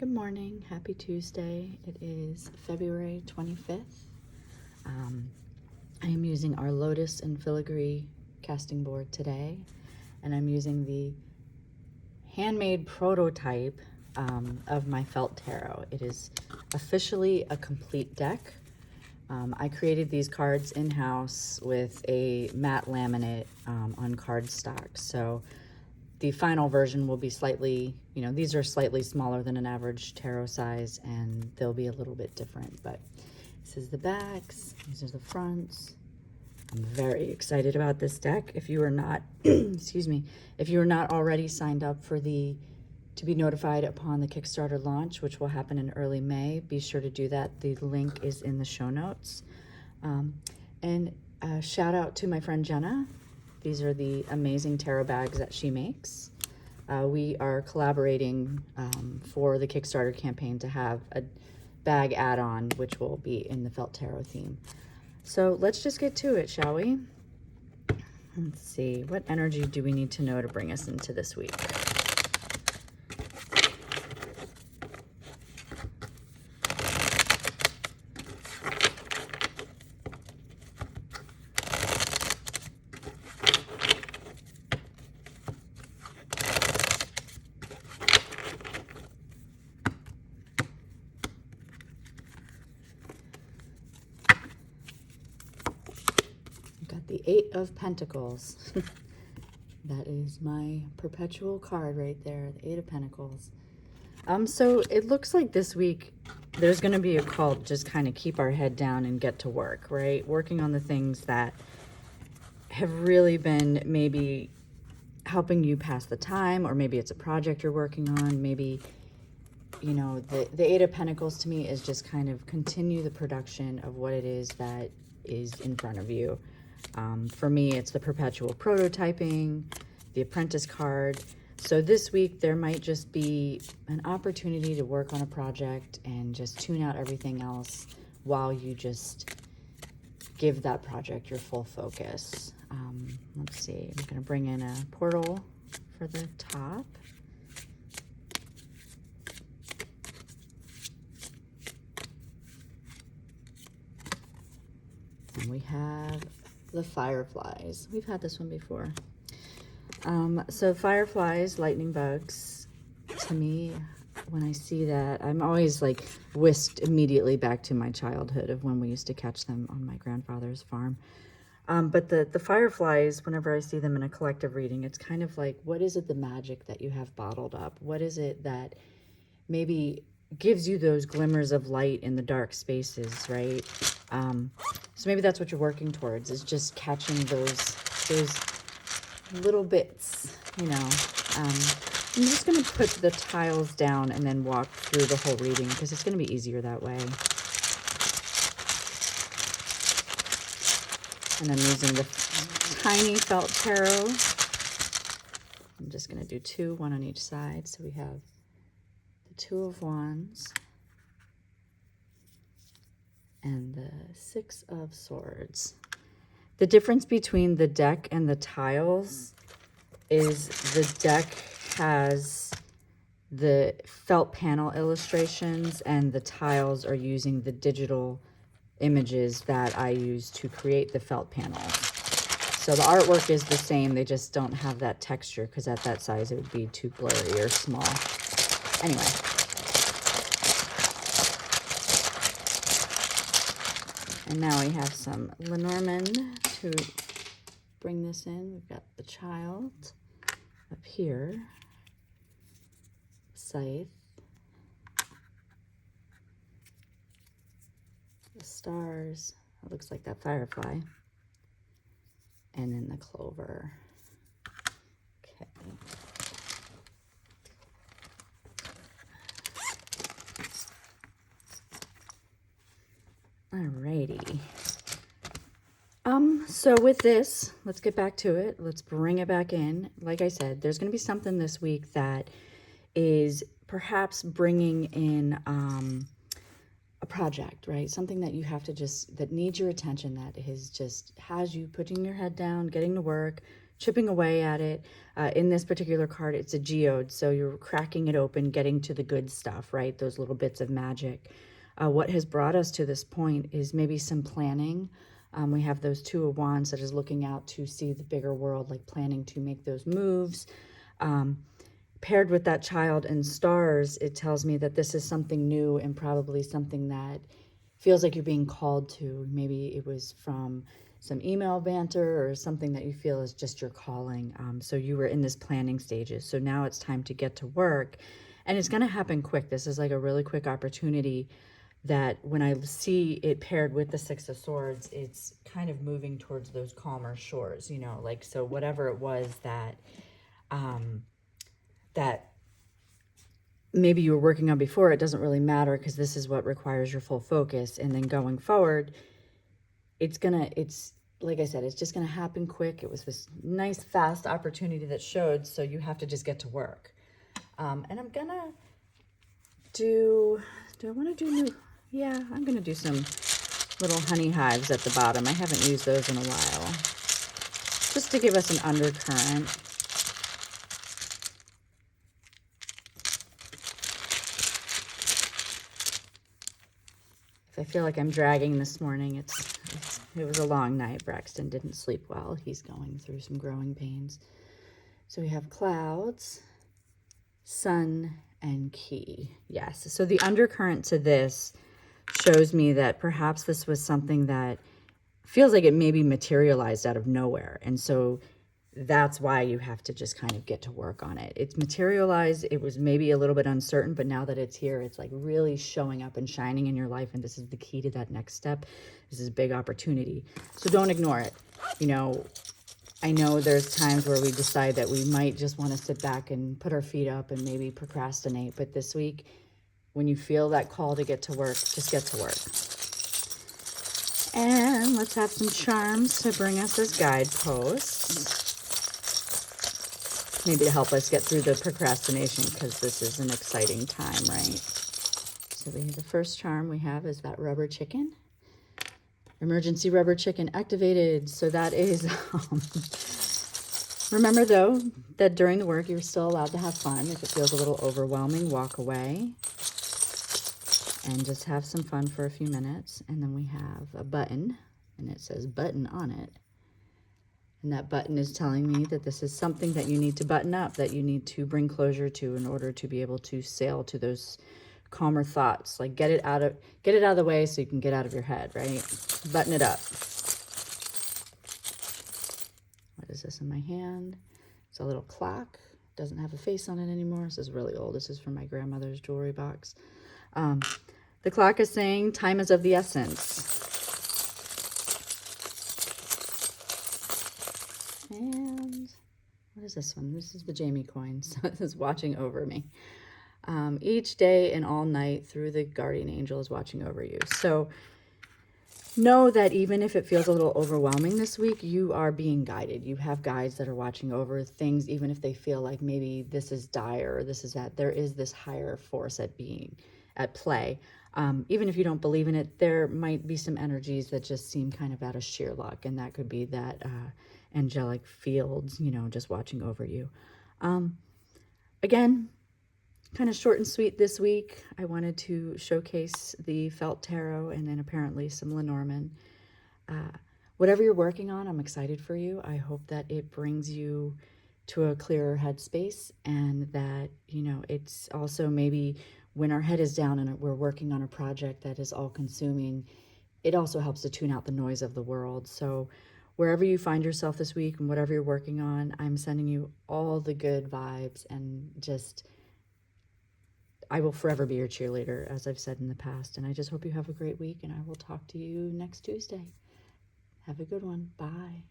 Good morning, happy Tuesday. It is February 25th. I am using our Lotus and Filagree casting board today, and I'm using the handmade prototype of my felt tarot. It is officially a complete deck. I created these cards in-house with a matte laminate on cardstock. So the final version will be slightly, these are slightly smaller than an average tarot size, and they'll be a little bit different. But this is the backs, these are the fronts. I'm very excited about this deck. If you are not, excuse me, if you are not already signed up for to be notified upon the Kickstarter launch, which will happen in early May, be sure to do that. The link is in the show notes. And shout out to my friend Jenna. These are the amazing tarot bags that she makes. We are collaborating for the Kickstarter campaign to have a bag add-on, which will be in the felt tarot theme. So let's just get to it, shall we? Let's see, what energy do we need to know to bring us into this week? Got the Eight of Pentacles. That is my perpetual card right there, the Eight of Pentacles. So it looks like this week there's going to be a call to just kind of keep our head down and get to work, right? Working on the things that have really been maybe helping you pass the time, or maybe it's a project you're working on. Maybe, the Eight of Pentacles to me is just kind of continue the production of what it is that is in front of you. For me, it's the perpetual prototyping, the apprentice card. So this week there might just be an opportunity to work on a project and just tune out everything else while you just give that project your full focus. Let's see, I'm going to bring in a portal for the top. And we have the fireflies. We've had this one before. So fireflies, lightning bugs, to me, when I see that, I'm always like whisked immediately back to my childhood of when we used to catch them on my grandfather's farm. But the fireflies, whenever I see them in a collective reading, it's kind of like, what is it, the magic that you have bottled up? What is it that maybe gives you those glimmers of light in the dark spaces, right? So maybe that's what you're working towards, is just catching those little bits, I'm just going to put the tiles down and then walk through the whole reading because it's going to be easier that way. And I'm using the tiny felt tarot. I'm just going to do two, one on each side. So we have the Two of Wands and the Six of Swords. The difference between the deck and the tiles is the deck has the felt panel illustrations and the tiles are using the digital images that I use to create the felt panels. So the artwork is the same, they just don't have that texture because at that size it would be too blurry or small. Anyway. And now we have some Lenormand to bring this in. We've got the child up here, scythe, the stars, it looks like that firefly, and then the clover. Okay. Alrighty. So with this, let's get back to it. Let's bring it back in. Like I said, there's going to be something this week that is perhaps bringing in a project, right? Something that you have to that needs your attention, that has you putting your head down, getting to work, chipping away at it. In this particular card, it's a geode, so you're cracking it open, getting to the good stuff, right? Those little bits of magic. What has brought us to this point is maybe some planning. We have those Two of Wands that is looking out to see the bigger world, like planning to make those moves. Paired with that Child and Stars, it tells me that this is something new and probably something that feels like you're being called to. Maybe it was from some email banter or something that you feel is just your calling. So you were in this planning stages. So now it's time to get to work, and it's going to happen quick. This is like a really quick opportunity that when I see it paired with the Six of Swords, it's kind of moving towards those calmer shores, you know, like, so whatever it was that, that maybe you were working on before, it doesn't really matter because this is what requires your full focus. And then going forward, it's like I said, it's just gonna happen quick. It was this nice, fast opportunity that showed, so you have to just get to work. And I'm gonna do I wanna do new? Yeah, I'm gonna do some little honey hives at the bottom. I haven't used those in a while. Just to give us an undercurrent. If I feel like I'm dragging this morning, it was a long night. Braxton didn't sleep well. He's going through some growing pains. So we have clouds, sun, and key. Yes. So the undercurrent to this shows me that perhaps this was something that feels like it maybe materialized out of nowhere. And so that's why you have to just kind of get to work on it. It's materialized. It was maybe a little bit uncertain, but now that it's here, it's like really showing up and shining in your life. And this is the key to that next step. This is a big opportunity. So don't ignore it. You know, I know there's times where we decide that we might just want to sit back and put our feet up and maybe procrastinate. But this week, when you feel that call to get to work, just get to work. And let's have some charms to bring us as guideposts. Maybe to help us get through the procrastination, because this is an exciting time, right? So the first charm we have is that rubber chicken. Emergency rubber chicken activated. So that is, remember though, that during the work, you're still allowed to have fun. If it feels a little overwhelming, walk away and just have some fun for a few minutes. And then we have a button, and it says button on it. And that button is telling me that this is something that you need to button up, that you need to bring closure to in order to be able to sail to those calmer thoughts. Like get it out of the way so you can get out of your head, right? Button it up. What is this in my hand? It's a little clock. Doesn't have a face on it anymore. This is really old. This is from my grandmother's jewelry box. The clock is saying time is of the essence. And what is this one? This is the Jamie coin. So this is watching over me. Each day and all night through the guardian angel is watching over you. So know that even if it feels a little overwhelming this week, you are being guided. You have guides that are watching over things, even if they feel like maybe this is dire or this is that. There is this higher force at play. Even if you don't believe in it, there might be some energies that just seem kind of out of sheer luck, and that could be that angelic fields, you know, just watching over you. Again, kind of short and sweet this week. I wanted to showcase the felt tarot and then apparently some Lenormand. Whatever you're working on, I'm excited for you. I hope that it brings you to a clearer headspace, and that, you know, it's also maybe when our head is down and we're working on a project that is all consuming, it also helps to tune out the noise of the world. So wherever you find yourself this week and whatever you're working on, I'm sending you all the good vibes, and just, I will forever be your cheerleader, as I've said in the past. And I just hope you have a great week, and I will talk to you next Tuesday. Have a good one. Bye.